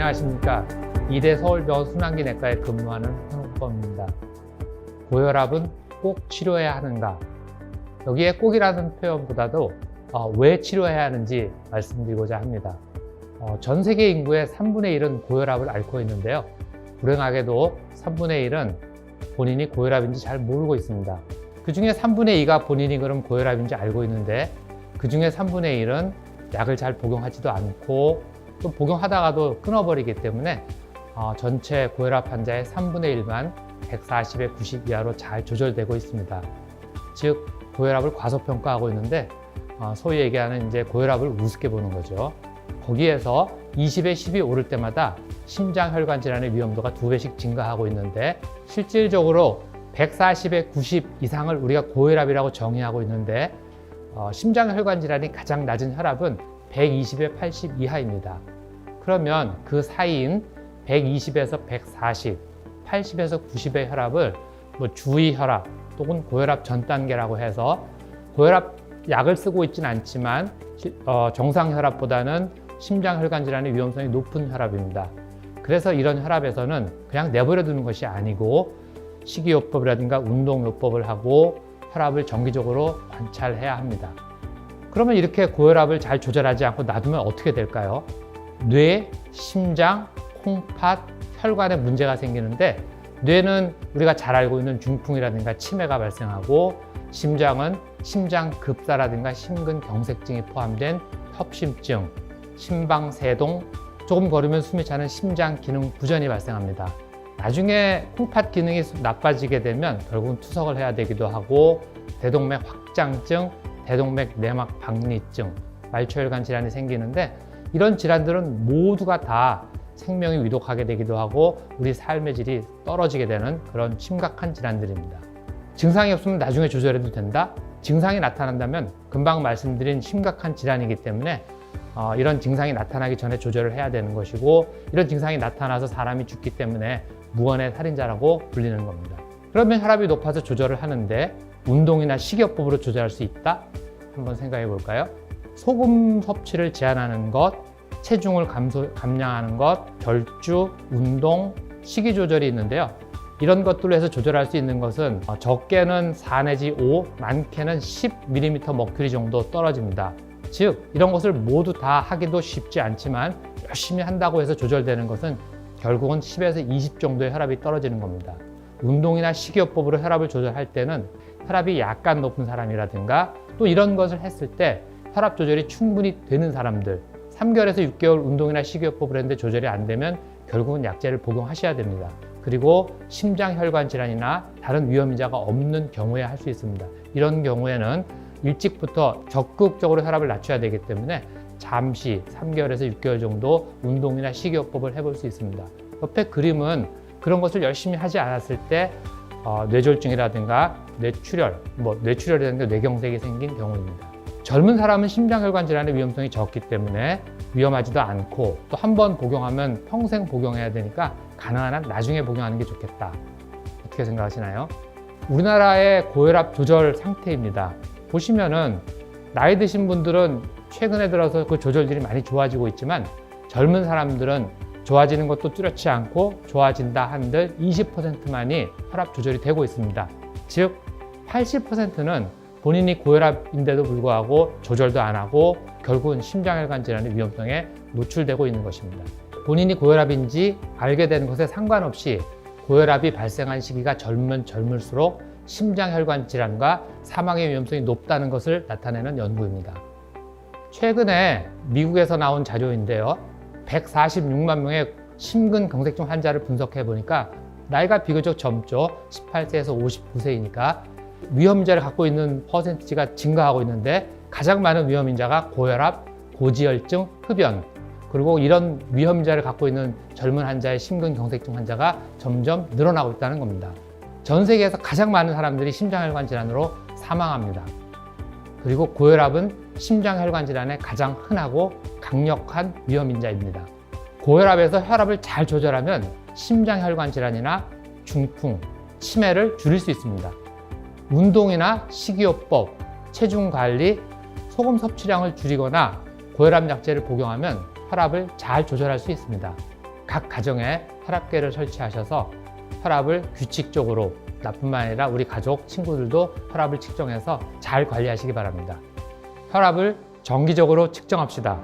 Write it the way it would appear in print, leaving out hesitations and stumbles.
안녕하십니까. 이대 서울병원 순환기내과에 근무하는 한옥범입니다. 고혈압은 꼭 치료해야 하는가? 여기에 꼭이라는 표현보다도 왜 치료해야 하는지 말씀드리고자 합니다. 전 세계 인구의 3분의 1은 고혈압을 앓고 있는데요. 불행하게도 3분의 1은 본인이 고혈압인지 잘 모르고 있습니다. 그 중에 3분의 2가 본인이 그럼 고혈압인지 알고 있는데 그 중에 3분의 1은 약을 잘 복용하지도 않고 또 복용하다가도 끊어버리기 때문에 전체 고혈압 환자의 3분의 1만 140에 90 이하로 잘 조절되고 있습니다. 즉 고혈압을 과소평가하고 있는데 소위 얘기하는 이제 고혈압을 우습게 보는 거죠. 거기에서 20에 10이 오를 때마다 심장혈관 질환의 위험도가 2배씩 증가하고 있는데 실질적으로 140에 90 이상을 우리가 고혈압이라고 정의하고 있는데 심장혈관 질환이 가장 낮은 혈압은 120에 80 이하입니다. 그러면 그 사이인 120에서 140, 80에서 90의 혈압을 주의 혈압 또는 고혈압 전 단계라고 해서 고혈압 약을 쓰고 있지는 않지만 정상 혈압보다는 심장혈관 질환의 위험성이 높은 혈압입니다. 그래서 이런 혈압에서는 그냥 내버려 두는 것이 아니고 식이요법이라든가 운동요법을 하고 혈압을 정기적으로 관찰해야 합니다. 그러면 이렇게 고혈압을 잘 조절하지 않고 놔두면 어떻게 될까요? 뇌, 심장, 콩팥, 혈관에 문제가 생기는데 뇌는 우리가 잘 알고 있는 중풍이라든가 치매가 발생하고 심장은 심장급사라든가 심근경색증이 포함된 협심증, 심방세동, 조금 걸으면 숨이 차는 심장기능 부전이 발생합니다. 나중에 콩팥 기능이 나빠지게 되면 결국은 투석을 해야 되기도 하고 대동맥 확장증, 대동맥 내막 박리증, 말초혈관 질환이 생기는데 이런 질환들은 모두가 다 생명이 위독하게 되기도 하고 우리 삶의 질이 떨어지게 되는 그런 심각한 질환들입니다. 증상이 없으면 나중에 조절해도 된다? 증상이 나타난다면 금방 말씀드린 심각한 질환이기 때문에 이런 증상이 나타나기 전에 조절을 해야 되는 것이고 이런 증상이 나타나서 사람이 죽기 때문에 무언의 살인자라고 불리는 겁니다. 그러면 혈압이 높아서 조절을 하는데 운동이나 식이요법으로 조절할 수 있다? 한번 생각해 볼까요? 소금 섭취를 제한하는 것, 체중을 감량하는 것, 결주, 운동, 식이 조절이 있는데요. 이런 것들로 해서 조절할 수 있는 것은 적게는 4 내지 5, 많게는 10mm 머큐리 정도 떨어집니다. 즉 이런 것을 모두 다 하기도 쉽지 않지만 열심히 한다고 해서 조절되는 것은 결국은 10에서 20 정도의 혈압이 떨어지는 겁니다. 운동이나 식이요법으로 혈압을 조절할 때는 혈압이 약간 높은 사람이라든가 또 이런 것을 했을 때 혈압 조절이 충분히 되는 사람들 3개월에서 6개월 운동이나 식이요법을 했는데 조절이 안 되면 결국은 약제를 복용하셔야 됩니다. 그리고 심장혈관 질환이나 다른 위험인자가 없는 경우에 할 수 있습니다. 이런 경우에는 일찍부터 적극적으로 혈압을 낮춰야 되기 때문에 잠시 3개월에서 6개월 정도 운동이나 식이요법을 해볼 수 있습니다. 옆에 그림은 그런 것을 열심히 하지 않았을 때 뇌졸중이라든가 뇌출혈, 뇌출혈이라든가 뇌경색이 생긴 경우입니다. 젊은 사람은 심장혈관 질환의 위험성이 적기 때문에 위험하지도 않고 또 한 번 복용하면 평생 복용해야 되니까 가능한 한 나중에 복용하는 게 좋겠다. 어떻게 생각하시나요? 우리나라의 고혈압 조절 상태입니다. 보시면은 나이 드신 분들은 최근에 들어서 그 조절들이 많이 좋아지고 있지만 젊은 사람들은 좋아지는 것도 뚜렷이 않고 좋아진다 한들 20%만이 혈압 조절이 되고 있습니다. 즉 80%는 본인이 고혈압인데도 불구하고 조절도 안 하고 결국은 심장혈관 질환의 위험성에 노출되고 있는 것입니다. 본인이 고혈압인지 알게 되는 것에 상관없이 고혈압이 발생한 시기가 젊을수록 심장혈관 질환과 사망의 위험성이 높다는 것을 나타내는 연구입니다. 최근에 미국에서 나온 자료인데요. 146만 명의 심근경색증 환자를 분석해 보니까 나이가 비교적 젊죠. 18세에서 59세이니까 위험인자를 갖고 있는 퍼센티지가 증가하고 있는데 가장 많은 위험인자가 고혈압, 고지혈증, 흡연 그리고 이런 위험인자를 갖고 있는 젊은 환자의 심근경색증 환자가 점점 늘어나고 있다는 겁니다. 전 세계에서 가장 많은 사람들이 심장혈관 질환으로 사망합니다. 그리고 고혈압은 심장혈관 질환의 가장 흔하고 강력한 위험인자입니다. 고혈압에서 혈압을 잘 조절하면 심장혈관 질환이나 중풍, 치매를 줄일 수 있습니다. 운동이나 식이요법, 체중 관리, 소금 섭취량을 줄이거나 고혈압 약제를 복용하면 혈압을 잘 조절할 수 있습니다. 각 가정에 혈압계를 설치하셔서 혈압을 규칙적으로 나뿐만 아니라 우리 가족, 친구들도 혈압을 측정해서 잘 관리하시기 바랍니다. 혈압을 정기적으로 측정합시다.